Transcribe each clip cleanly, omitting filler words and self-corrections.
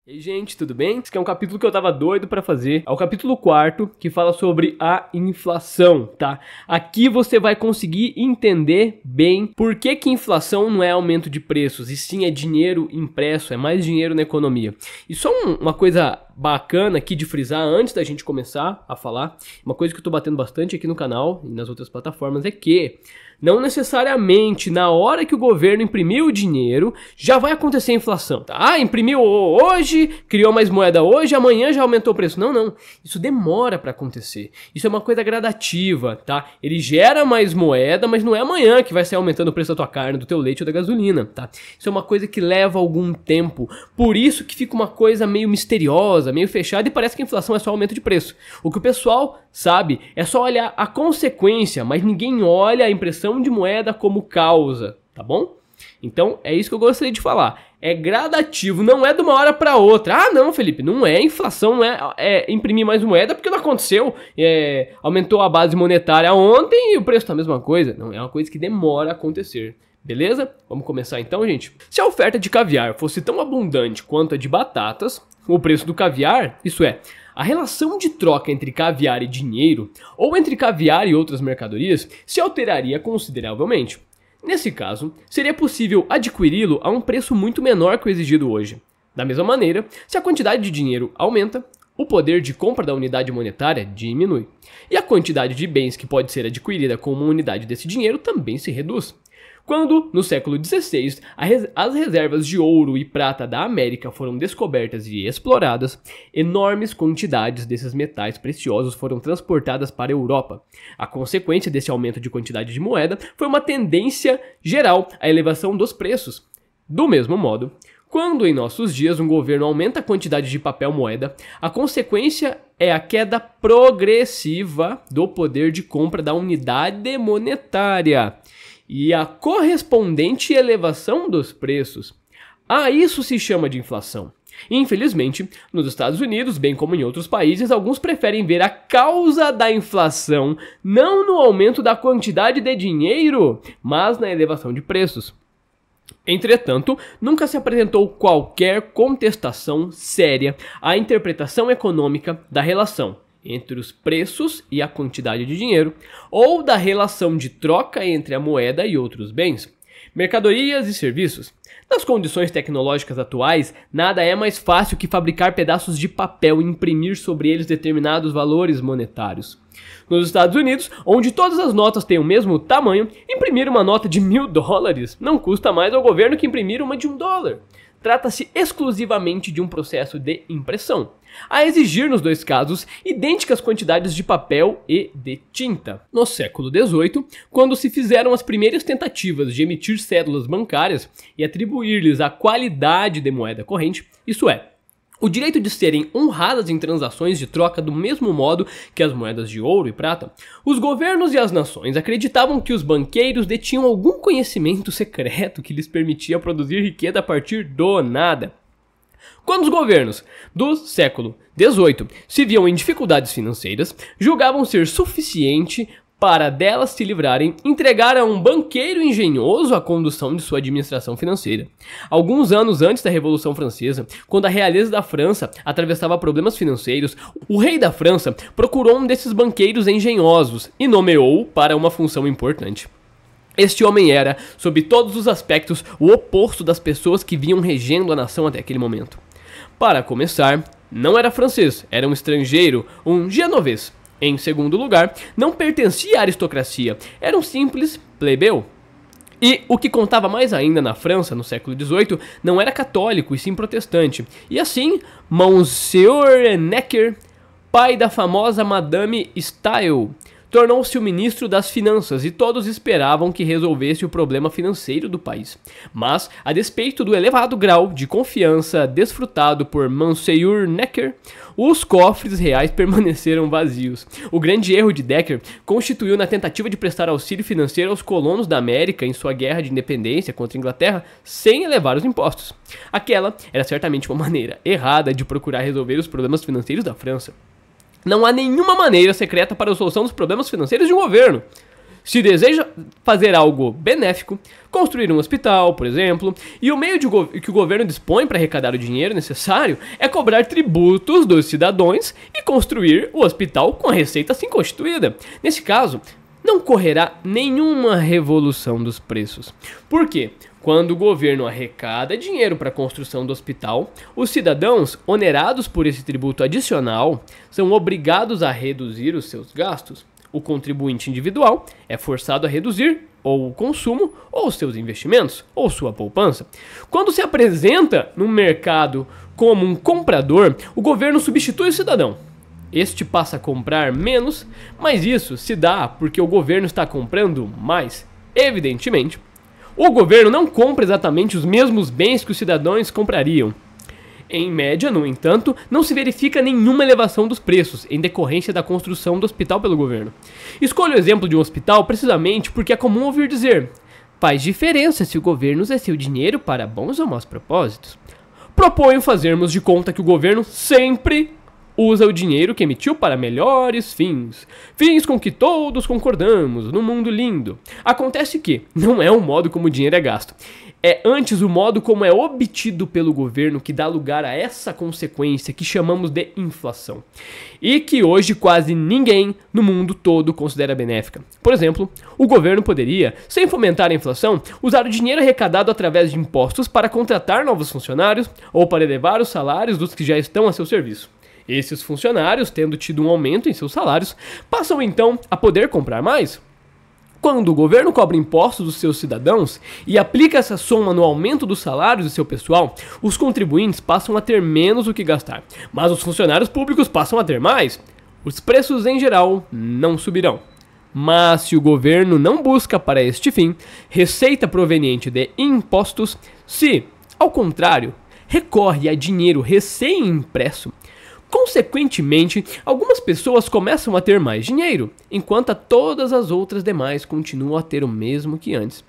E aí, gente, tudo bem? Esse aqui é um capítulo que eu tava doido pra fazer. É o capítulo 4, que fala sobre a inflação, tá? Aqui você vai conseguir entender bem por que que inflação não é aumento de preços, e sim é dinheiro impresso, é mais dinheiro na economia. E só uma coisa bacana aqui de frisar antes da gente começar a falar, uma coisa que eu tô batendo bastante aqui no canal e nas outras plataformas é que não necessariamente na hora que o governo imprimiu o dinheiro já vai acontecer a inflação, tá? Ah, imprimiu hoje, criou mais moeda hoje, amanhã já aumentou o preço. Não, não. Isso demora para acontecer. Isso é uma coisa gradativa, tá? Ele gera mais moeda, mas não é amanhã que vai sair aumentando o preço da tua carne, do teu leite ou da gasolina, tá? Isso é uma coisa que leva algum tempo. Por isso que fica uma coisa meio misteriosa, meio fechada e parece que a inflação é só aumento de preço. O que o pessoal sabe é só olhar a consequência, mas ninguém olha a impressão de moeda como causa, tá bom? Então é isso que eu gostaria de falar. É gradativo, não é de uma hora para outra. Ah, não, Felipe, não é inflação, não é imprimir mais moeda porque não aconteceu. Aumentou a base monetária ontem e o preço tá a mesma coisa. Não, é uma coisa que demora a acontecer. Beleza? Vamos começar então, gente? Se a oferta de caviar fosse tão abundante quanto a de batatas, o preço do caviar, isso é, a relação de troca entre caviar e dinheiro, ou entre caviar e outras mercadorias, se alteraria consideravelmente. Nesse caso, seria possível adquiri-lo a um preço muito menor que o exigido hoje. Da mesma maneira, se a quantidade de dinheiro aumenta, o poder de compra da unidade monetária diminui, e a quantidade de bens que pode ser adquirida com uma unidade desse dinheiro também se reduz. Quando, no século XVI, as reservas de ouro e prata da América foram descobertas e exploradas, enormes quantidades desses metais preciosos foram transportadas para a Europa. A consequência desse aumento de quantidade de moeda foi uma tendência geral à elevação dos preços. Do mesmo modo, quando em nossos dias um governo aumenta a quantidade de papel moeda, a consequência é a queda progressiva do poder de compra da unidade monetária e a correspondente elevação dos preços. A isso se chama de inflação. Infelizmente, nos Estados Unidos, bem como em outros países, alguns preferem ver a causa da inflação não no aumento da quantidade de dinheiro, mas na elevação de preços. Entretanto, nunca se apresentou qualquer contestação séria à interpretação econômica da relação entre os preços e a quantidade de dinheiro, ou da relação de troca entre a moeda e outros bens, mercadorias e serviços. Nas condições tecnológicas atuais, nada é mais fácil que fabricar pedaços de papel e imprimir sobre eles determinados valores monetários. Nos Estados Unidos, onde todas as notas têm o mesmo tamanho, imprimir uma nota de $1000 não custa mais ao governo que imprimir uma de $1. Trata-se exclusivamente de um processo de impressão, a exigir nos dois casos idênticas quantidades de papel e de tinta. No século XVIII, quando se fizeram as primeiras tentativas de emitir cédulas bancárias e atribuir-lhes a qualidade de moeda corrente, isso é, o direito de serem honradas em transações de troca do mesmo modo que as moedas de ouro e prata, os governos e as nações acreditavam que os banqueiros detinham algum conhecimento secreto que lhes permitia produzir riqueza a partir do nada. Quando os governos do século XVIII se viam em dificuldades financeiras, julgavam ser suficiente para delas se livrarem, entregar a um banqueiro engenhoso a condução de sua administração financeira. Alguns anos antes da Revolução Francesa, quando a realeza da França atravessava problemas financeiros, o rei da França procurou um desses banqueiros engenhosos e nomeou-o para uma função importante. Este homem era, sob todos os aspectos, o oposto das pessoas que vinham regendo a nação até aquele momento. Para começar, não era francês, era um estrangeiro, um genovês. Em segundo lugar, não pertencia à aristocracia, era um simples plebeu. E o que contava mais ainda na França, no século XVIII, não era católico e sim protestante. E assim, Monsieur Necker, pai da famosa Madame Staël, tornou-se o ministro das finanças e todos esperavam que resolvesse o problema financeiro do país. Mas, a despeito do elevado grau de confiança desfrutado por Monsieur Necker, os cofres reais permaneceram vazios. O grande erro de Necker constituiu na tentativa de prestar auxílio financeiro aos colonos da América em sua guerra de independência contra a Inglaterra sem elevar os impostos. Aquela era certamente uma maneira errada de procurar resolver os problemas financeiros da França. Não há nenhuma maneira secreta para a solução dos problemas financeiros de um governo. Se deseja fazer algo benéfico, construir um hospital, por exemplo, e o meio que o governo dispõe para arrecadar o dinheiro necessário é cobrar tributos dos cidadãos e construir o hospital com a receita assim constituída. Nesse caso, não correrá nenhuma revolução dos preços. Por quê? Quando o governo arrecada dinheiro para a construção do hospital, os cidadãos, onerados por esse tributo adicional, são obrigados a reduzir os seus gastos. O contribuinte individual é forçado a reduzir ou o consumo, ou os seus investimentos, ou sua poupança. Quando se apresenta no mercado como um comprador, o governo substitui o cidadão. Este passa a comprar menos, mas isso se dá porque o governo está comprando mais. Evidentemente, o governo não compra exatamente os mesmos bens que os cidadãos comprariam. Em média, no entanto, não se verifica nenhuma elevação dos preços em decorrência da construção do hospital pelo governo. Escolho o exemplo de um hospital precisamente porque é comum ouvir dizer: faz diferença se o governo usa seu dinheiro para bons ou maus propósitos. Proponho fazermos de conta que o governo sempre usa o dinheiro que emitiu para melhores fins. Fins com que todos concordamos, num mundo lindo. Acontece que não é o modo como o dinheiro é gasto. É antes o modo como é obtido pelo governo que dá lugar a essa consequência que chamamos de inflação. E que hoje quase ninguém no mundo todo considera benéfica. Por exemplo, o governo poderia, sem fomentar a inflação, usar o dinheiro arrecadado através de impostos para contratar novos funcionários ou para elevar os salários dos que já estão a seu serviço. Esses funcionários, tendo tido um aumento em seus salários, passam então a poder comprar mais. Quando o governo cobra impostos dos seus cidadãos e aplica essa soma no aumento dos salários de seu pessoal, os contribuintes passam a ter menos o que gastar, mas os funcionários públicos passam a ter mais. Os preços em geral não subirão. Mas se o governo não busca para este fim receita proveniente de impostos, se, ao contrário, recorre a dinheiro recém-impresso, consequentemente, algumas pessoas começam a ter mais dinheiro, enquanto todas as outras demais continuam a ter o mesmo que antes.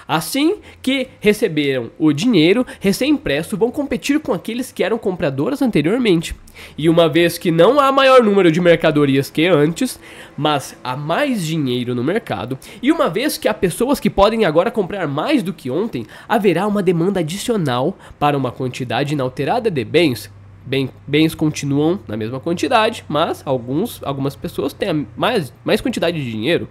Assim que receberam o dinheiro recém-impresso, vão competir com aqueles que eram compradores anteriormente. E uma vez que não há maior número de mercadorias que antes, mas há mais dinheiro no mercado, e uma vez que há pessoas que podem agora comprar mais do que ontem, haverá uma demanda adicional para uma quantidade inalterada de bens. Bens continuam na mesma quantidade, mas algumas pessoas têm mais quantidade de dinheiro.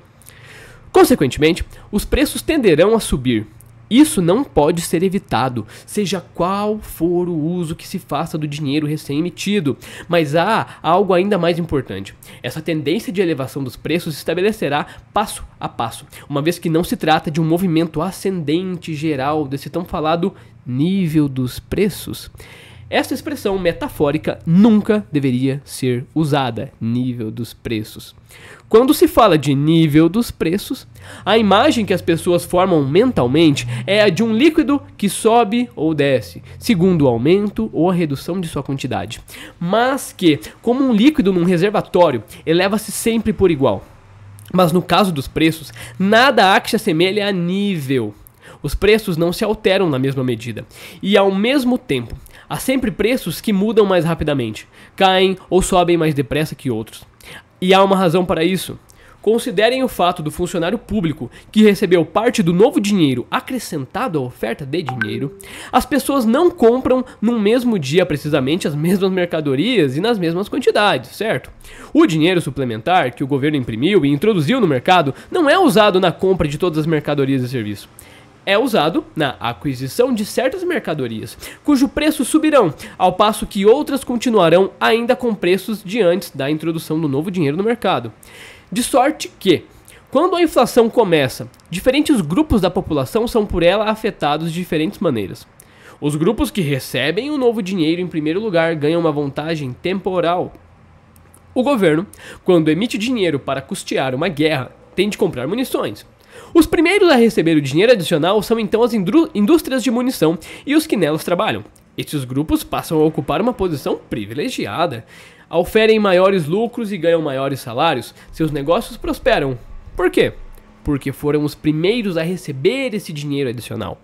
Consequentemente, os preços tenderão a subir. Isso não pode ser evitado, seja qual for o uso que se faça do dinheiro recém-emitido. Mas há algo ainda mais importante. Essa tendência de elevação dos preços se estabelecerá passo a passo, uma vez que não se trata de um movimento ascendente geral desse tão falado nível dos preços. Essa expressão metafórica nunca deveria ser usada, nível dos preços. Quando se fala de nível dos preços, a imagem que as pessoas formam mentalmente é a de um líquido que sobe ou desce, segundo o aumento ou a redução de sua quantidade, mas que, como um líquido num reservatório, eleva-se sempre por igual. Mas no caso dos preços, nada há que se assemelhe a nível. Os preços não se alteram na mesma medida, e ao mesmo tempo, há sempre preços que mudam mais rapidamente, caem ou sobem mais depressa que outros. E há uma razão para isso. Considerem o fato do funcionário público que recebeu parte do novo dinheiro acrescentado à oferta de dinheiro. As pessoas não compram no mesmo dia precisamente as mesmas mercadorias e nas mesmas quantidades, certo? O dinheiro suplementar que o governo imprimiu e introduziu no mercado não é usado na compra de todas as mercadorias e serviços. É usado na aquisição de certas mercadorias, cujo preço subirão, ao passo que outras continuarão ainda com preços de antes da introdução do novo dinheiro no mercado. De sorte que, quando a inflação começa, diferentes grupos da população são por ela afetados de diferentes maneiras. Os grupos que recebem o novo dinheiro em primeiro lugar ganham uma vantagem temporal. O governo, quando emite dinheiro para custear uma guerra, tem de comprar munições. Os primeiros a receber o dinheiro adicional são então as indústrias de munição e os que nelas trabalham. Estes grupos passam a ocupar uma posição privilegiada. Oferem maiores lucros e ganham maiores salários, seus negócios prosperam. Por quê? Porque foram os primeiros a receber esse dinheiro adicional.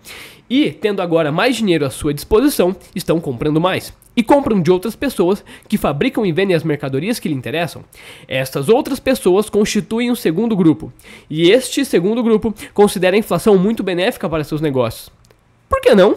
E, tendo agora mais dinheiro à sua disposição, estão comprando mais. e compram de outras pessoas que fabricam e vendem as mercadorias que lhe interessam. Estas outras pessoas constituem um segundo grupo, e este segundo grupo considera a inflação muito benéfica para seus negócios. Por que não?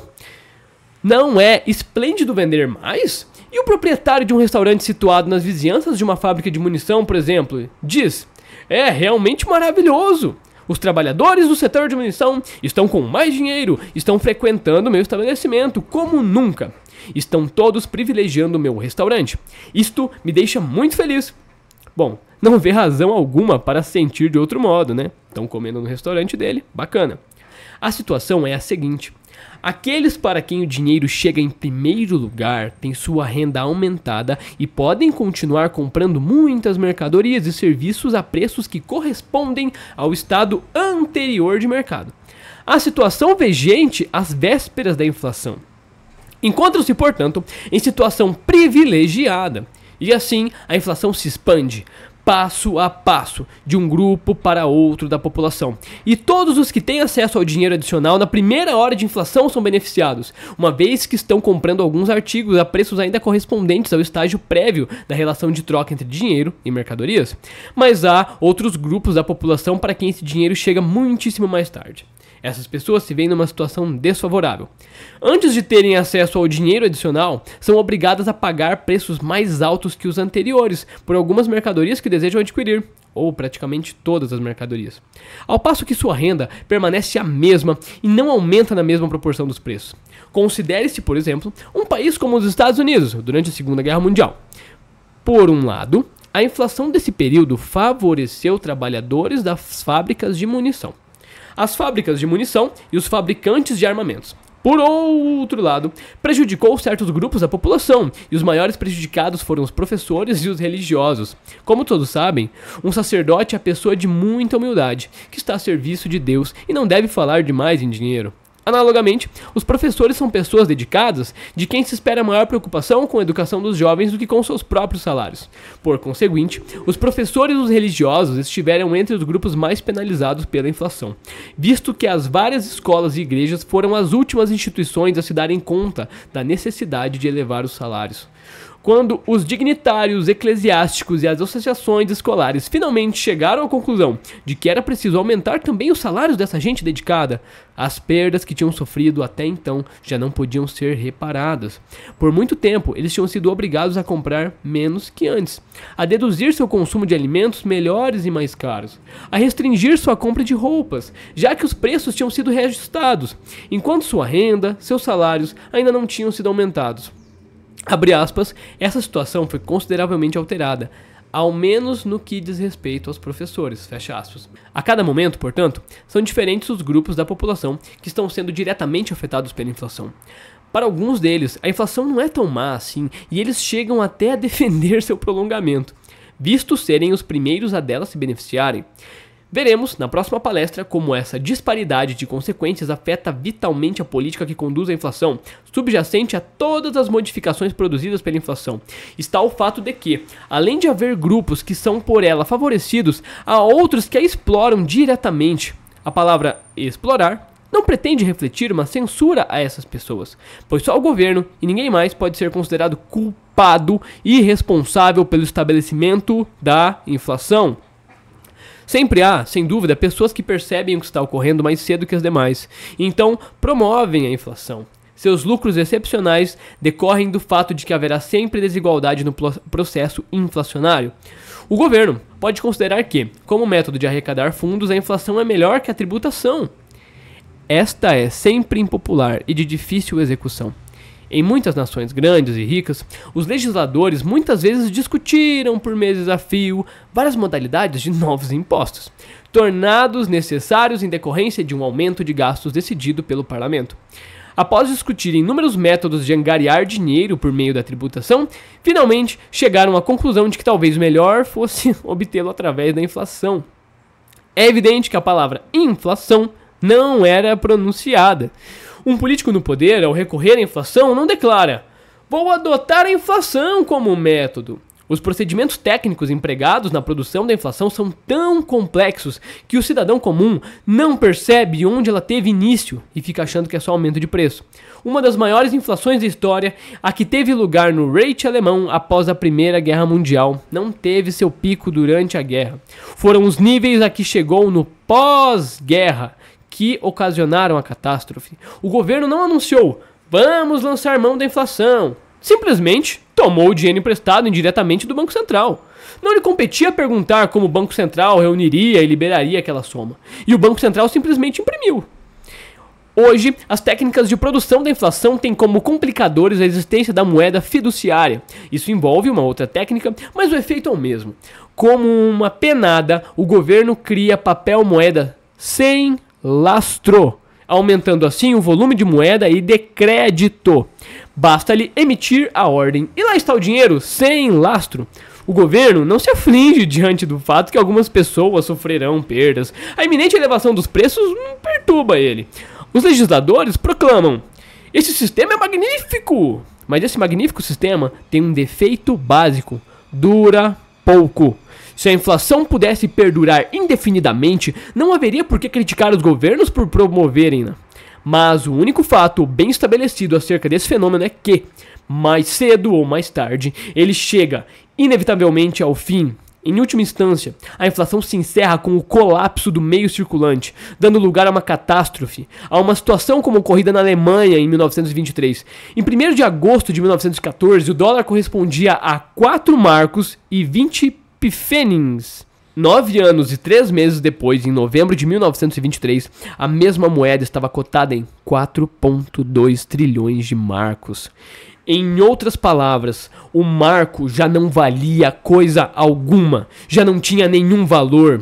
Não é esplêndido vender mais? E o proprietário de um restaurante situado nas vizinhanças de uma fábrica de munição, por exemplo, diz: é realmente maravilhoso! Os trabalhadores do setor de munição estão com mais dinheiro, estão frequentando meu estabelecimento como nunca. Estão todos privilegiando o meu restaurante. Isto me deixa muito feliz. Bom, não vê razão alguma para sentir de outro modo, né? Estão comendo no restaurante dele, bacana. A situação é a seguinte: aqueles para quem o dinheiro chega em primeiro lugar têm sua renda aumentada e podem continuar comprando muitas mercadorias e serviços a preços que correspondem ao estado anterior de mercado. A situação vigente às vésperas da inflação encontra-se, portanto, em situação privilegiada, e assim a inflação se expande passo a passo, de um grupo para outro da população. E todos os que têm acesso ao dinheiro adicional na primeira hora de inflação são beneficiados, uma vez que estão comprando alguns artigos a preços ainda correspondentes ao estágio prévio da relação de troca entre dinheiro e mercadorias. Mas há outros grupos da população para quem esse dinheiro chega muitíssimo mais tarde. Essas pessoas se veem numa situação desfavorável. Antes de terem acesso ao dinheiro adicional, são obrigadas a pagar preços mais altos que os anteriores por algumas mercadorias que desejam adquirir, ou praticamente todas as mercadorias. Ao passo que sua renda permanece a mesma e não aumenta na mesma proporção dos preços. Considere-se, por exemplo, um país como os Estados Unidos, durante a Segunda Guerra Mundial. Por um lado, a inflação desse período favoreceu trabalhadores das fábricas de munição, as fábricas de munição e os fabricantes de armamentos. Por outro lado, prejudicou certos grupos da população, e os maiores prejudicados foram os professores e os religiosos. Como todos sabem, um sacerdote é a pessoa de muita humildade, que está a serviço de Deus e não deve falar demais em dinheiro. Analogamente, os professores são pessoas dedicadas, de quem se espera maior preocupação com a educação dos jovens do que com seus próprios salários. Por conseguinte, os professores e os religiosos estiveram entre os grupos mais penalizados pela inflação, visto que as várias escolas e igrejas foram as últimas instituições a se darem conta da necessidade de elevar os salários. Quando os dignitários eclesiásticos e as associações escolares finalmente chegaram à conclusão de que era preciso aumentar também os salários dessa gente dedicada, as perdas que tinham sofrido até então já não podiam ser reparadas. Por muito tempo, eles tinham sido obrigados a comprar menos que antes, a deduzir seu consumo de alimentos melhores e mais caros, a restringir sua compra de roupas, já que os preços tinham sido reajustados, enquanto sua renda, seus salários ainda não tinham sido aumentados. Abre aspas, essa situação foi consideravelmente alterada, ao menos no que diz respeito aos professores, fecha aspas. A cada momento, portanto, são diferentes os grupos da população que estão sendo diretamente afetados pela inflação. Para alguns deles, a inflação não é tão má assim, e eles chegam até a defender seu prolongamento, visto serem os primeiros a dela se beneficiarem. Veremos na próxima palestra como essa disparidade de consequências afeta vitalmente a política que conduz à inflação. Subjacente a todas as modificações produzidas pela inflação está o fato de que, além de haver grupos que são por ela favorecidos, há outros que a exploram diretamente. A palavra explorar não pretende refletir uma censura a essas pessoas, pois só o governo e ninguém mais pode ser considerado culpado e responsável pelo estabelecimento da inflação. Sempre há, sem dúvida, pessoas que percebem o que está ocorrendo mais cedo que as demais, e então promovem a inflação. Seus lucros excepcionais decorrem do fato de que haverá sempre desigualdade no processo inflacionário. O governo pode considerar que, como método de arrecadar fundos, a inflação é melhor que a tributação. Esta é sempre impopular e de difícil execução. Em muitas nações grandes e ricas, os legisladores muitas vezes discutiram por meses a fio várias modalidades de novos impostos, tornados necessários em decorrência de um aumento de gastos decidido pelo parlamento. Após discutir inúmeros métodos de angariar dinheiro por meio da tributação, finalmente chegaram à conclusão de que talvez melhor fosse obtê-lo através da inflação. É evidente que a palavra inflação não era pronunciada. Um político no poder, ao recorrer à inflação, não declara: vou adotar a inflação como método. Os procedimentos técnicos empregados na produção da inflação são tão complexos que o cidadão comum não percebe onde ela teve início e fica achando que é só aumento de preço. Uma das maiores inflações da história, a que teve lugar no Reich alemão após a Primeira Guerra Mundial, não teve seu pico durante a guerra. Foram os níveis a que chegou no pós-guerra que ocasionaram a catástrofe. O governo não anunciou: vamos lançar mão da inflação. Simplesmente tomou o dinheiro emprestado indiretamente do Banco Central. Não lhe competia perguntar como o Banco Central reuniria e liberaria aquela soma. E o Banco Central simplesmente imprimiu. Hoje, as técnicas de produção da inflação têm como complicadores a existência da moeda fiduciária. Isso envolve uma outra técnica, mas o efeito é o mesmo. Como uma penada, o governo cria papel moeda sem lastro, aumentando assim o volume de moeda e de crédito. Basta-lhe emitir a ordem. E lá está o dinheiro, sem lastro. O governo não se aflige diante do fato que algumas pessoas sofrerão perdas. A iminente elevação dos preços não perturba ele. Os legisladores proclamam: esse sistema é magnífico! Mas esse magnífico sistema tem um defeito básico: dura pouco. Se a inflação pudesse perdurar indefinidamente, não haveria por que criticar os governos por promoverem-na. Mas o único fato bem estabelecido acerca desse fenômeno é que, mais cedo ou mais tarde, ele chega inevitavelmente ao fim. Em última instância, a inflação se encerra com o colapso do meio circulante, dando lugar a uma catástrofe, a uma situação como ocorrida na Alemanha em 1923. Em 1º de agosto de 1914, o dólar correspondia a 4 marcos e 20 pfennings. 9 anos e 3 meses depois, em novembro de 1923, a mesma moeda estava cotada em 4,2 trilhões de marcos. Em outras palavras, o marco já não valia coisa alguma, já não tinha nenhum valor.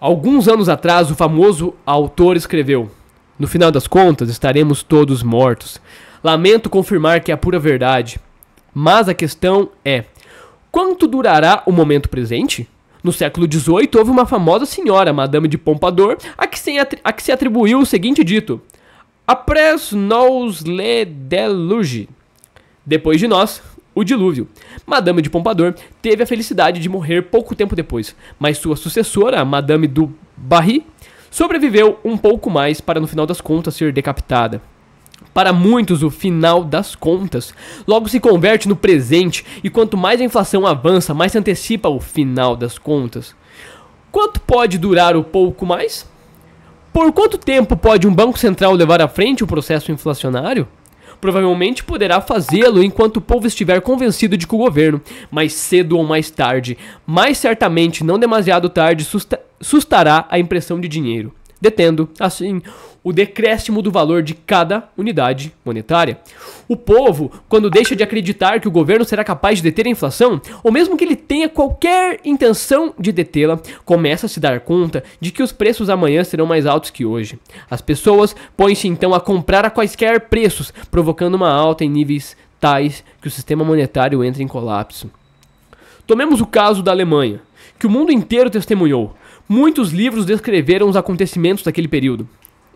Alguns anos atrás, o famoso autor escreveu: no final das contas, estaremos todos mortos. Lamento confirmar que é a pura verdade. Mas a questão é: quanto durará o momento presente? No século XVIII, houve uma famosa senhora, Madame de Pompadour, a que se atribuiu o seguinte dito: Après nous le déluge. Depois de nós, o dilúvio. Madame de Pompadour teve a felicidade de morrer pouco tempo depois, mas sua sucessora, Madame du Barry, sobreviveu um pouco mais para no final das contas ser decapitada. Para muitos, o final das contas logo se converte no presente, e quanto mais a inflação avança, mais se antecipa o final das contas. Quanto pode durar o pouco mais? Por quanto tempo pode um banco central levar à frente o processo inflacionário? Provavelmente poderá fazê-lo enquanto o povo estiver convencido de que o governo, mais cedo ou mais tarde, mais certamente não demasiado tarde, sustará a impressão de dinheiro, detendo, assim, o decréscimo do valor de cada unidade monetária. O povo, quando deixa de acreditar que o governo será capaz de deter a inflação, ou mesmo que ele tenha qualquer intenção de detê-la, começa a se dar conta de que os preços amanhã serão mais altos que hoje. As pessoas põem-se então a comprar a quaisquer preços, provocando uma alta em níveis tais que o sistema monetário entra em colapso. Tomemos o caso da Alemanha, que o mundo inteiro testemunhou. Muitos livros descreveram os acontecimentos daquele período.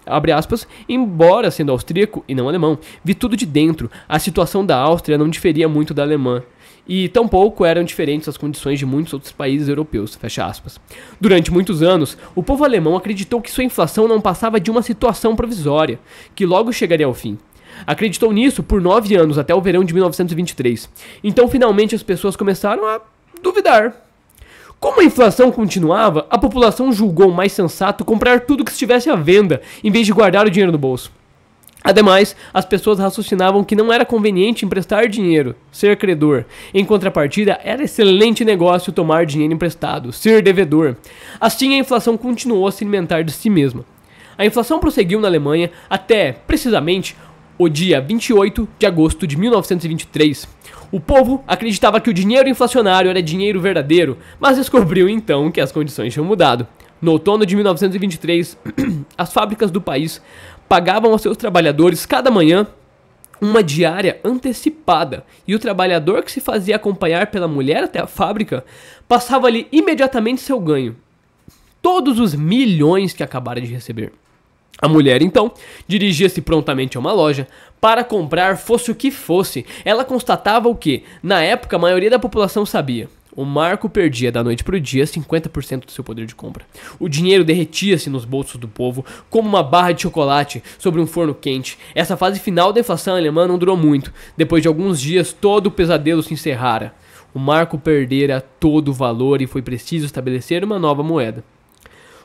Abre aspas, embora sendo austríaco e não alemão, vi tudo de dentro. A situação da Áustria não diferia muito da alemã, e tampouco eram diferentes as condições de muitos outros países europeus, fecha aspas. Durante muitos anos, o povo alemão acreditou que sua inflação não passava de uma situação provisória, que logo chegaria ao fim. Acreditou nisso por 9 anos, até o verão de 1923. Então, finalmente, as pessoas começaram a duvidar. Como a inflação continuava, a população julgou mais sensato comprar tudo que estivesse à venda, em vez de guardar o dinheiro no bolso. Ademais, as pessoas raciocinavam que não era conveniente emprestar dinheiro, ser credor. Em contrapartida, era excelente negócio tomar dinheiro emprestado, ser devedor. Assim, a inflação continuou a se alimentar de si mesma. A inflação prosseguiu na Alemanha até, precisamente, o dia 28 de agosto de 1923. O povo acreditava que o dinheiro inflacionário era dinheiro verdadeiro, mas descobriu então que as condições tinham mudado. No outono de 1923, as fábricas do país pagavam aos seus trabalhadores cada manhã uma diária antecipada, e o trabalhador que se fazia acompanhar pela mulher até a fábrica passava-lhe imediatamente seu ganho, todos os milhões que acabara de receber. A mulher, então, dirigia-se prontamente a uma loja para comprar fosse o que fosse. Ela constatava o que, na época, a maioria da população sabia. O marco perdia da noite para o dia 50% do seu poder de compra. O dinheiro derretia-se nos bolsos do povo como uma barra de chocolate sobre um forno quente. Essa fase final da inflação alemã não durou muito. Depois de alguns dias, todo o pesadelo se encerrara. O marco perdera todo o valor e foi preciso estabelecer uma nova moeda.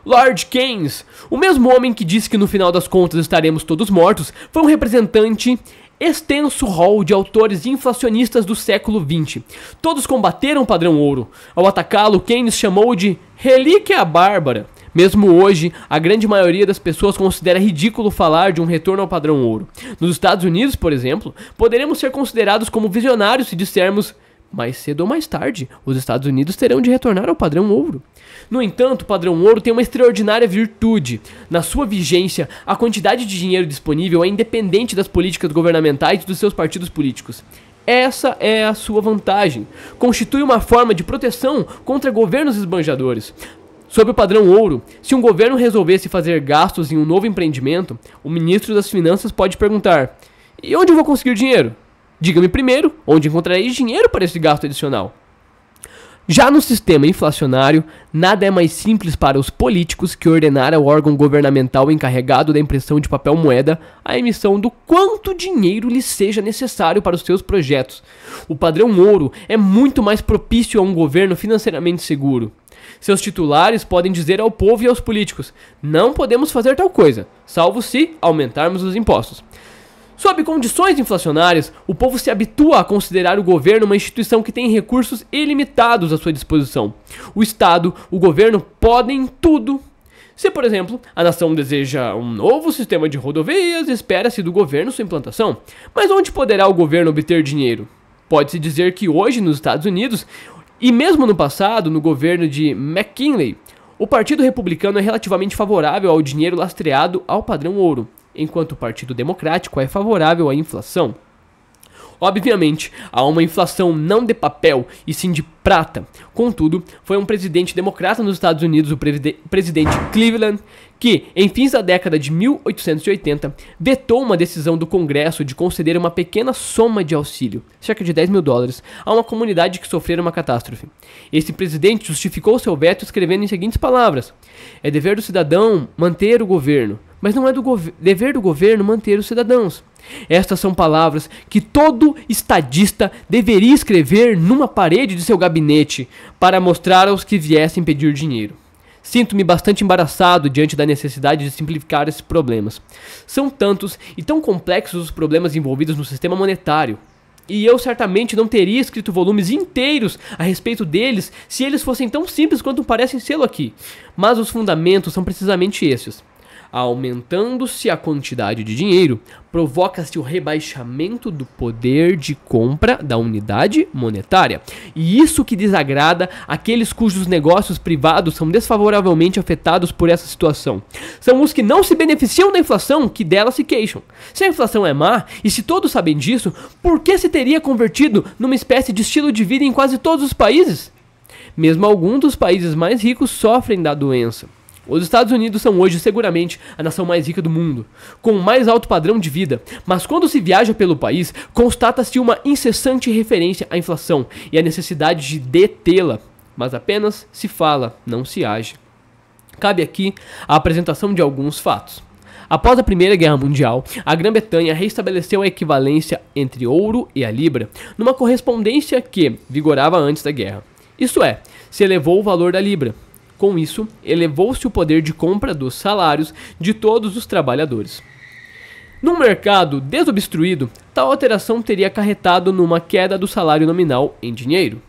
Lord Keynes, o mesmo homem que disse que no final das contas estaremos todos mortos, foi um representante extenso hall de autores inflacionistas do século XX. Todos combateram o padrão ouro. Ao atacá-lo, Keynes chamou de relíquia bárbara. Mesmo hoje, a grande maioria das pessoas considera ridículo falar de um retorno ao padrão ouro. Nos Estados Unidos, por exemplo, poderemos ser considerados como visionários se dissermos: mais cedo ou mais tarde, os Estados Unidos terão de retornar ao padrão ouro. No entanto, o padrão ouro tem uma extraordinária virtude. Na sua vigência, a quantidade de dinheiro disponível é independente das políticas governamentais e dos seus partidos políticos. Essa é a sua vantagem. Constitui uma forma de proteção contra governos esbanjadores. Sob o padrão ouro, se um governo resolvesse fazer gastos em um novo empreendimento, o ministro das Finanças pode perguntar: e onde eu vou conseguir dinheiro? Diga-me primeiro onde encontrarei dinheiro para esse gasto adicional. Já no sistema inflacionário, nada é mais simples para os políticos que ordenar ao órgão governamental encarregado da impressão de papel moeda a emissão do quanto dinheiro lhe seja necessário para os seus projetos. O padrão ouro é muito mais propício a um governo financeiramente seguro. Seus titulares podem dizer ao povo e aos políticos: não podemos fazer tal coisa, salvo se aumentarmos os impostos. Sob condições inflacionárias, o povo se habitua a considerar o governo uma instituição que tem recursos ilimitados à sua disposição. O Estado, o governo podem tudo. Se, por exemplo, a nação deseja um novo sistema de rodovias, espera-se do governo sua implantação. Mas onde poderá o governo obter dinheiro? Pode-se dizer que hoje, nos Estados Unidos, e mesmo no passado, no governo de McKinley, o Partido Republicano é relativamente favorável ao dinheiro lastreado ao padrão ouro, enquanto o Partido Democrático é favorável à inflação. Obviamente, há uma inflação não de papel, e sim de prata. Contudo, foi um presidente democrata nos Estados Unidos, o presidente Cleveland, que, em fins da década de 1880, vetou uma decisão do Congresso de conceder uma pequena soma de auxílio, cerca de $10.000, a uma comunidade que sofrera uma catástrofe. Esse presidente justificou seu veto escrevendo em seguintes palavras: é dever do cidadão manter o governo, mas não é dever do governo manter os cidadãos. Estas são palavras que todo estadista deveria escrever numa parede de seu gabinete para mostrar aos que viessem pedir dinheiro. Sinto-me bastante embaraçado diante da necessidade de simplificar esses problemas. São tantos e tão complexos os problemas envolvidos no sistema monetário. E eu certamente não teria escrito volumes inteiros a respeito deles se eles fossem tão simples quanto parecem sê-lo aqui. Mas os fundamentos são precisamente esses. Aumentando-se a quantidade de dinheiro, provoca-se o rebaixamento do poder de compra da unidade monetária. E isso que desagrada aqueles cujos negócios privados são desfavoravelmente afetados por essa situação. São os que não se beneficiam da inflação que dela se queixam. Se a inflação é má, e se todos sabem disso, por que se teria convertido numa espécie de estilo de vida em quase todos os países? Mesmo alguns dos países mais ricos sofrem da doença. Os Estados Unidos são hoje seguramente a nação mais rica do mundo, com o mais alto padrão de vida, mas quando se viaja pelo país, constata-se uma incessante referência à inflação e a necessidade de detê-la, mas apenas se fala, não se age. Cabe aqui a apresentação de alguns fatos. Após a Primeira Guerra Mundial, a Grã-Bretanha restabeleceu a equivalência entre ouro e a libra, numa correspondência que vigorava antes da guerra. Isto é, se elevou o valor da libra. Com isso, elevou-se o poder de compra dos salários de todos os trabalhadores. Num mercado desobstruído, tal alteração teria acarretado numa queda do salário nominal em dinheiro.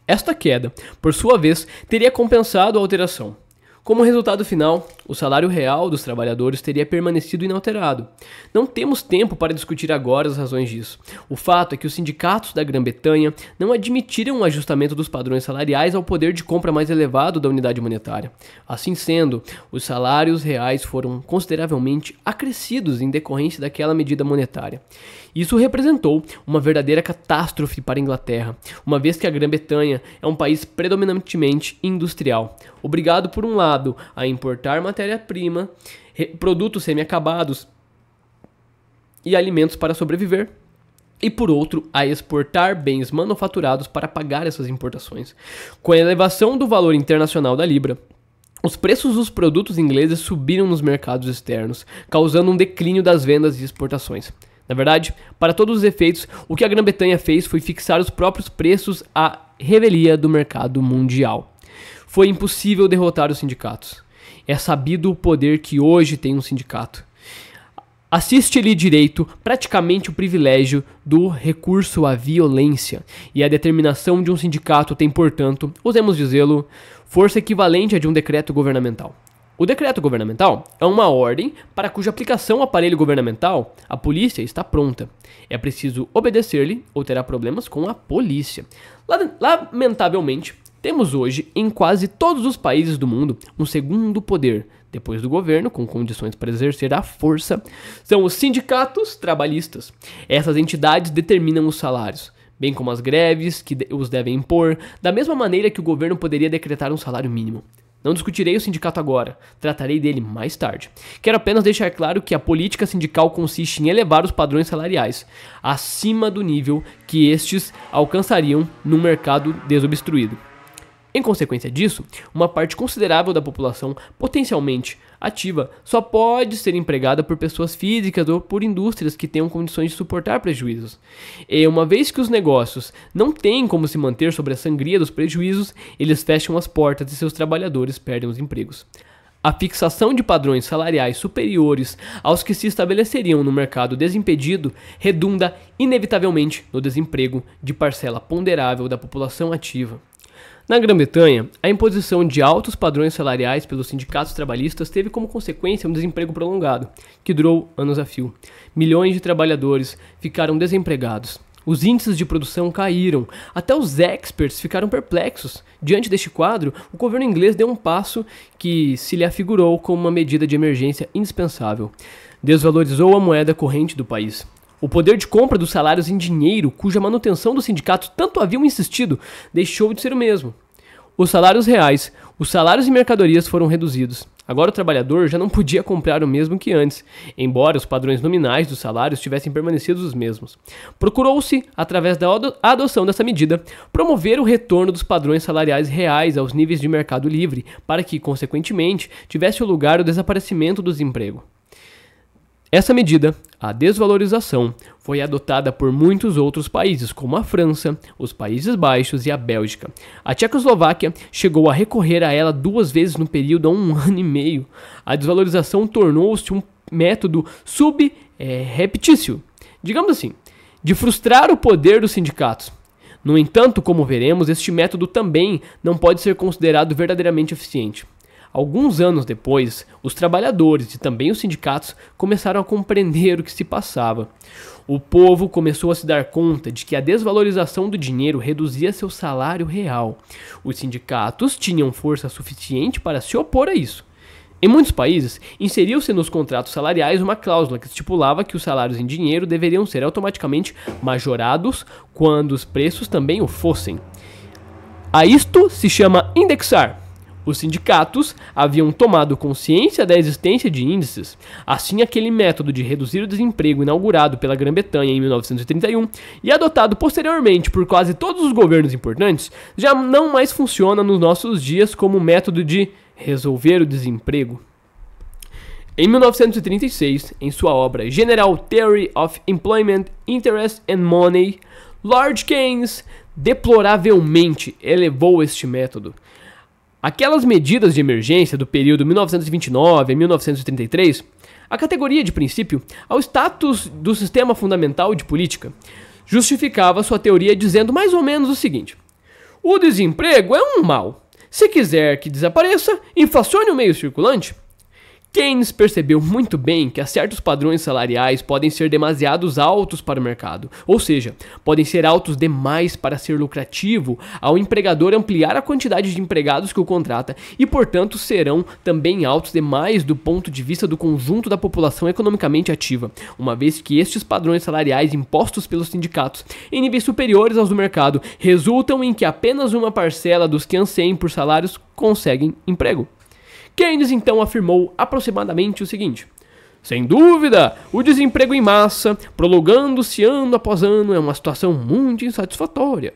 Esta queda, por sua vez, teria compensado a alteração. Como resultado final, o salário real dos trabalhadores teria permanecido inalterado. Não temos tempo para discutir agora as razões disso. O fato é que os sindicatos da Grã-Bretanha não admitiram o ajustamento dos padrões salariais ao poder de compra mais elevado da unidade monetária. Assim sendo, os salários reais foram consideravelmente acrescidos em decorrência daquela medida monetária. Isso representou uma verdadeira catástrofe para a Inglaterra, uma vez que a Grã-Bretanha é um país predominantemente industrial, obrigado por um lado a importar matéria-prima, produtos semi-acabados e alimentos para sobreviver, e por outro, a exportar bens manufaturados para pagar essas importações. Com a elevação do valor internacional da libra, os preços dos produtos ingleses subiram nos mercados externos, causando um declínio das vendas e exportações. Na verdade, para todos os efeitos, o que a Grã-Bretanha fez foi fixar os próprios preços à revelia do mercado mundial. Foi impossível derrotar os sindicatos. É sabido o poder que hoje tem um sindicato. Assiste-lhe direito praticamente o privilégio do recurso à violência, e a determinação de um sindicato tem, portanto, ousemos dizê-lo, força equivalente à de um decreto governamental. O decreto governamental é uma ordem para cuja aplicação ao aparelho governamental a polícia está pronta. É preciso obedecer-lhe ou terá problemas com a polícia. Lamentavelmente, temos hoje, em quase todos os países do mundo, um segundo poder, depois do governo, com condições para exercer a força, são os sindicatos trabalhistas. Essas entidades determinam os salários, bem como as greves que os devem impor, da mesma maneira que o governo poderia decretar um salário mínimo. Não discutirei o sindicato agora, tratarei dele mais tarde. Quero apenas deixar claro que a política sindical consiste em elevar os padrões salariais acima do nível que estes alcançariam num mercado desobstruído. Em consequência disso, uma parte considerável da população potencialmente ativa só pode ser empregada por pessoas físicas ou por indústrias que tenham condições de suportar prejuízos. E uma vez que os negócios não têm como se manter sobre a sangria dos prejuízos, eles fecham as portas e seus trabalhadores perdem os empregos. A fixação de padrões salariais superiores aos que se estabeleceriam no mercado desimpedido redunda inevitavelmente no desemprego de parcela ponderável da população ativa. Na Grã-Bretanha, a imposição de altos padrões salariais pelos sindicatos trabalhistas teve como consequência um desemprego prolongado, que durou anos a fio. Milhões de trabalhadores ficaram desempregados. Os índices de produção caíram. Até os experts ficaram perplexos. Diante deste quadro, o governo inglês deu um passo que se lhe afigurou como uma medida de emergência indispensável. Desvalorizou a moeda corrente do país. O poder de compra dos salários em dinheiro, cuja manutenção dos sindicatos tanto haviam insistido, deixou de ser o mesmo. Os salários reais, os salários e mercadorias foram reduzidos. Agora o trabalhador já não podia comprar o mesmo que antes, embora os padrões nominais dos salários tivessem permanecido os mesmos. Procurou-se, através da adoção dessa medida, promover o retorno dos padrões salariais reais aos níveis de mercado livre, para que, consequentemente, tivesse lugar o desaparecimento do desemprego. Essa medida, a desvalorização, foi adotada por muitos outros países, como a França, os Países Baixos e a Bélgica. A Tchecoslováquia chegou a recorrer a ela 2 vezes no período há 1 ano e meio. A desvalorização tornou-se um método subreptício, digamos assim, de frustrar o poder dos sindicatos. No entanto, como veremos, este método também não pode ser considerado verdadeiramente eficiente. Alguns anos depois, os trabalhadores e também os sindicatos começaram a compreender o que se passava. O povo começou a se dar conta de que a desvalorização do dinheiro reduzia seu salário real. Os sindicatos tinham força suficiente para se opor a isso. Em muitos países, inseriu-se nos contratos salariais uma cláusula que estipulava que os salários em dinheiro deveriam ser automaticamente majorados quando os preços também o fossem. A isto se chama indexar. Os sindicatos haviam tomado consciência da existência de índices. Assim, aquele método de reduzir o desemprego inaugurado pela Grã-Bretanha em 1931 e adotado posteriormente por quase todos os governos importantes, já não mais funciona nos nossos dias como método de resolver o desemprego. Em 1936, em sua obra General Theory of Employment, Interest and Money, Lord Keynes deploravelmente elevou este método. Aquelas medidas de emergência do período 1929 a 1933, a categoria de princípio ao status do sistema fundamental de política, justificava sua teoria dizendo mais ou menos o seguinte: o desemprego é um mal. Se quiser que desapareça, inflacione o meio circulante. Keynes percebeu muito bem que certos padrões salariais podem ser demasiados altos para o mercado, ou seja, podem ser altos demais para ser lucrativo ao empregador ampliar a quantidade de empregados que o contrata e, portanto, serão também altos demais do ponto de vista do conjunto da população economicamente ativa, uma vez que estes padrões salariais impostos pelos sindicatos em níveis superiores aos do mercado resultam em que apenas uma parcela dos que anseiam por salários conseguem emprego. Keynes então afirmou aproximadamente o seguinte: Sem dúvida, o desemprego em massa, prolongando-se ano após ano, é uma situação muito insatisfatória.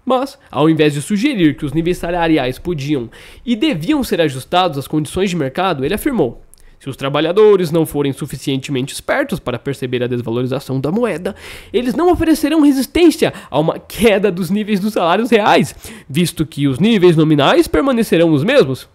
Mas, ao invés de sugerir que os níveis salariais podiam e deviam ser ajustados às condições de mercado, ele afirmou: se os trabalhadores não forem suficientemente espertos para perceber a desvalorização da moeda, eles não oferecerão resistência a uma queda dos níveis dos salários reais, visto que os níveis nominais permanecerão os mesmos.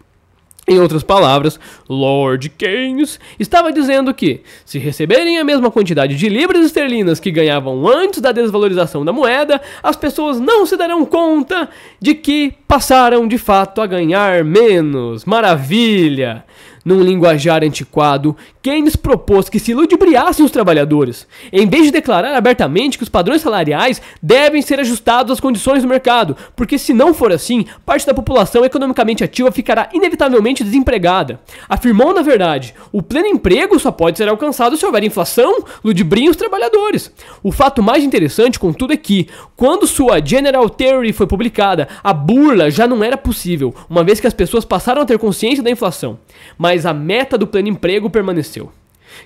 Em outras palavras, Lord Keynes estava dizendo que, se receberem a mesma quantidade de libras esterlinas que ganhavam antes da desvalorização da moeda, as pessoas não se darão conta de que passaram de fato a ganhar menos. Maravilha! Num linguajar antiquado, Keynes propôs que se ludibriassem os trabalhadores, em vez de declarar abertamente que os padrões salariais devem ser ajustados às condições do mercado, porque se não for assim, parte da população economicamente ativa ficará inevitavelmente desempregada. Afirmou, na verdade, o pleno emprego só pode ser alcançado se houver inflação, ludibriem os trabalhadores. O fato mais interessante, contudo, é que, quando sua General Theory foi publicada, a burla já não era possível, uma vez que as pessoas passaram a ter consciência da inflação. Mas a meta do pleno emprego permaneceu.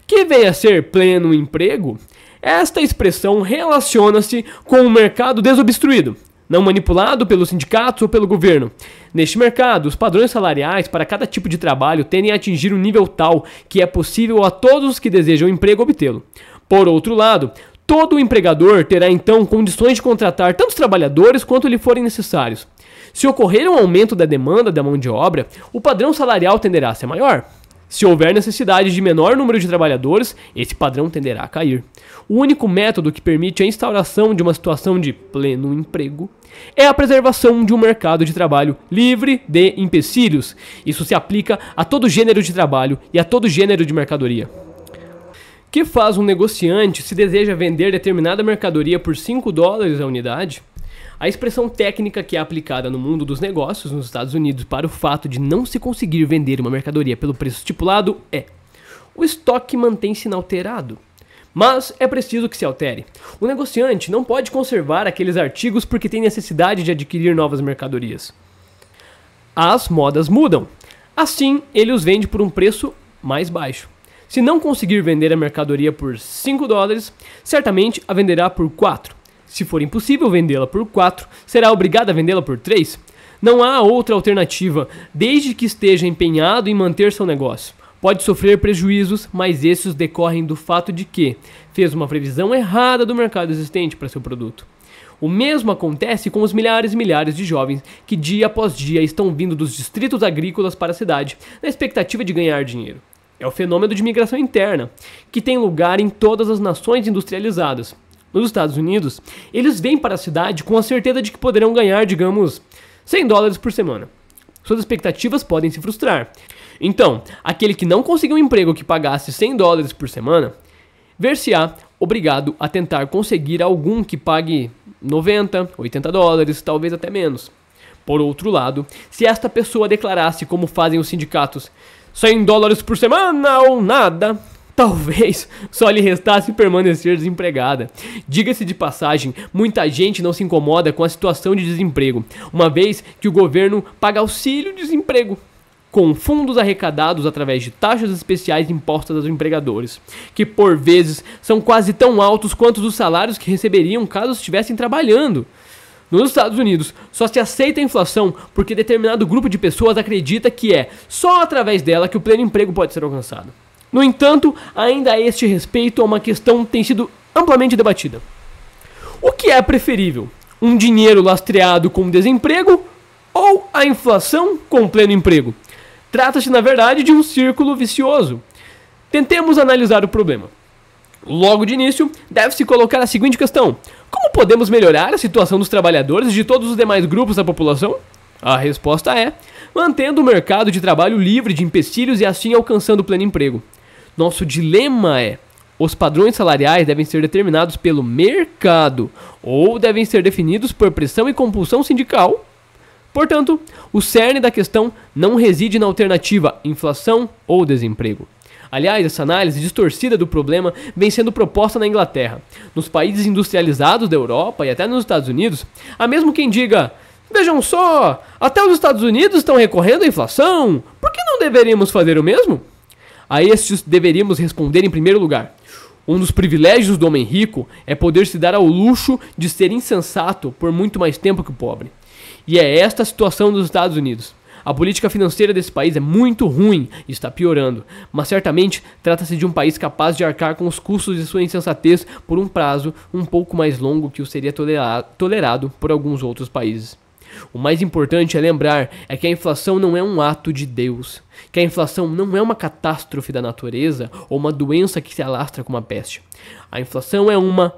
Que vem a ser pleno emprego? Esta expressão relaciona-se com um mercado desobstruído, não manipulado pelos sindicatos ou pelo governo. Neste mercado, os padrões salariais para cada tipo de trabalho tendem a atingir um nível tal que é possível a todos os que desejam emprego obtê-lo. Por outro lado, todo empregador terá então condições de contratar tantos trabalhadores quanto lhe forem necessários. Se ocorrer um aumento da demanda da mão de obra, o padrão salarial tenderá a ser maior. Se houver necessidade de menor número de trabalhadores, esse padrão tenderá a cair. O único método que permite a instauração de uma situação de pleno emprego é a preservação de um mercado de trabalho livre de empecilhos. Isso se aplica a todo gênero de trabalho e a todo gênero de mercadoria. Que faz um negociante se deseja vender determinada mercadoria por $5 a unidade? A expressão técnica que é aplicada no mundo dos negócios nos Estados Unidos para o fato de não se conseguir vender uma mercadoria pelo preço estipulado é: o estoque mantém-se inalterado. Mas é preciso que se altere. O negociante não pode conservar aqueles artigos porque tem necessidade de adquirir novas mercadorias. As modas mudam. Assim, ele os vende por um preço mais baixo. Se não conseguir vender a mercadoria por $5, certamente a venderá por 4. Se for impossível vendê-la por 4, será obrigado a vendê-la por 3. Não há outra alternativa, desde que esteja empenhado em manter seu negócio. Pode sofrer prejuízos, mas esses decorrem do fato de que fez uma previsão errada do mercado existente para seu produto. O mesmo acontece com os milhares e milhares de jovens que dia após dia estão vindo dos distritos agrícolas para a cidade, na expectativa de ganhar dinheiro. É o fenômeno de migração interna, que tem lugar em todas as nações industrializadas. Nos Estados Unidos, eles vêm para a cidade com a certeza de que poderão ganhar, digamos, $100 por semana. Suas expectativas podem se frustrar. Então, aquele que não conseguiu um emprego que pagasse $100 por semana, ver-se-á obrigado a tentar conseguir algum que pague $90, $80, talvez até menos. Por outro lado, se esta pessoa declarasse, como fazem os sindicatos, $100 por semana ou nada, talvez só lhe restasse permanecer desempregada. Diga-se de passagem, muita gente não se incomoda com a situação de desemprego, uma vez que o governo paga auxílio-desemprego, com fundos arrecadados através de taxas especiais impostas aos empregadores, que por vezes são quase tão altos quanto os salários que receberiam caso estivessem trabalhando. Nos Estados Unidos, só se aceita a inflação porque determinado grupo de pessoas acredita que é só através dela que o pleno emprego pode ser alcançado. No entanto, ainda a este respeito, uma questão tem sido amplamente debatida. O que é preferível? Um dinheiro lastreado com desemprego ou a inflação com pleno emprego? Trata-se, na verdade, de um círculo vicioso. Tentemos analisar o problema. Logo de início, deve-se colocar a seguinte questão: como podemos melhorar a situação dos trabalhadores e de todos os demais grupos da população? A resposta é: mantendo o mercado de trabalho livre de empecilhos e assim alcançando o pleno emprego. Nosso dilema é: os padrões salariais devem ser determinados pelo mercado ou devem ser definidos por pressão e compulsão sindical? Portanto, o cerne da questão não reside na alternativa inflação ou desemprego. Aliás, essa análise distorcida do problema vem sendo proposta na Inglaterra. Nos países industrializados da Europa e até nos Estados Unidos, há mesmo quem diga: vejam só, até os Estados Unidos estão recorrendo à inflação, por que não deveríamos fazer o mesmo? A estes deveríamos responder em primeiro lugar. Um dos privilégios do homem rico é poder se dar ao luxo de ser insensato por muito mais tempo que o pobre. E é esta a situação dos Estados Unidos. A política financeira desse país é muito ruim e está piorando, mas certamente trata-se de um país capaz de arcar com os custos de sua insensatez por um prazo um pouco mais longo que o seria tolerado por alguns outros países. O mais importante é lembrar que a inflação não é um ato de Deus, que a inflação não é uma catástrofe da natureza ou uma doença que se alastra como a peste. A inflação é uma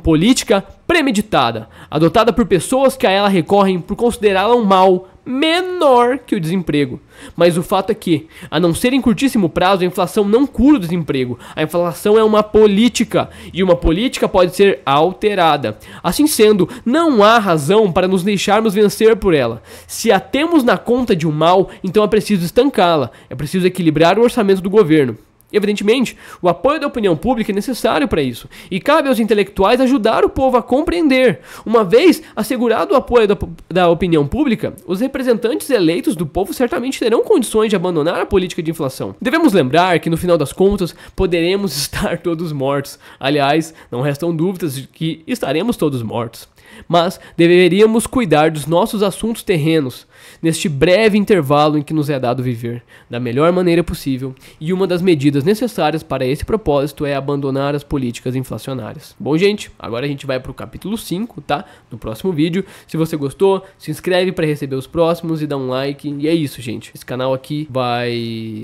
política premeditada, adotada por pessoas que a ela recorrem por considerá-la um mal menor que o desemprego. Mas o fato é que, a não ser em curtíssimo prazo, a inflação não cura o desemprego. A inflação é uma política, e uma política pode ser alterada. Assim sendo, não há razão para nos deixarmos vencer por ela. Se a temos na conta de um mal, então é preciso estancá-la, é preciso equilibrar o orçamento do governo. Evidentemente, o apoio da opinião pública é necessário para isso, e cabe aos intelectuais ajudar o povo a compreender. Uma vez assegurado o apoio da opinião pública, os representantes eleitos do povo certamente terão condições de abandonar a política de inflação. Devemos lembrar que no final das contas poderemos estar todos mortos. Aliás, não restam dúvidas de que estaremos todos mortos. Mas deveríamos cuidar dos nossos assuntos terrenos, neste breve intervalo em que nos é dado viver, da melhor maneira possível, e uma das medidas necessárias para esse propósito é abandonar as políticas inflacionárias. Bom, gente, agora a gente vai para o capítulo 5, tá? No próximo vídeo. Se você gostou, se inscreve para receber os próximos e dá um like. E é isso, gente. Esse canal aqui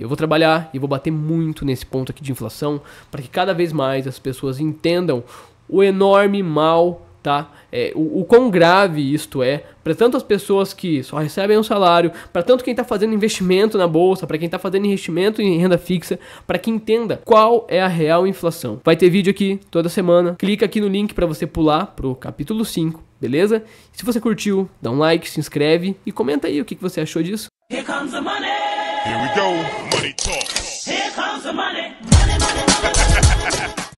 eu vou trabalhar e vou bater muito nesse ponto aqui de inflação, para que cada vez mais as pessoas entendam o enorme mal, tá? O quão grave isto é para tantas pessoas que só recebem um salário, para tanto quem está fazendo investimento na bolsa, para quem está fazendo investimento em renda fixa, para que entenda qual é a real inflação. Vai ter vídeo aqui toda semana, clica aqui no link para você pular pro capítulo 5, beleza? Se você curtiu, dá um like, se inscreve e comenta aí o que você achou disso. Here comes the money. Here we go. Money talk. Here comes the money. Money, money, money, money.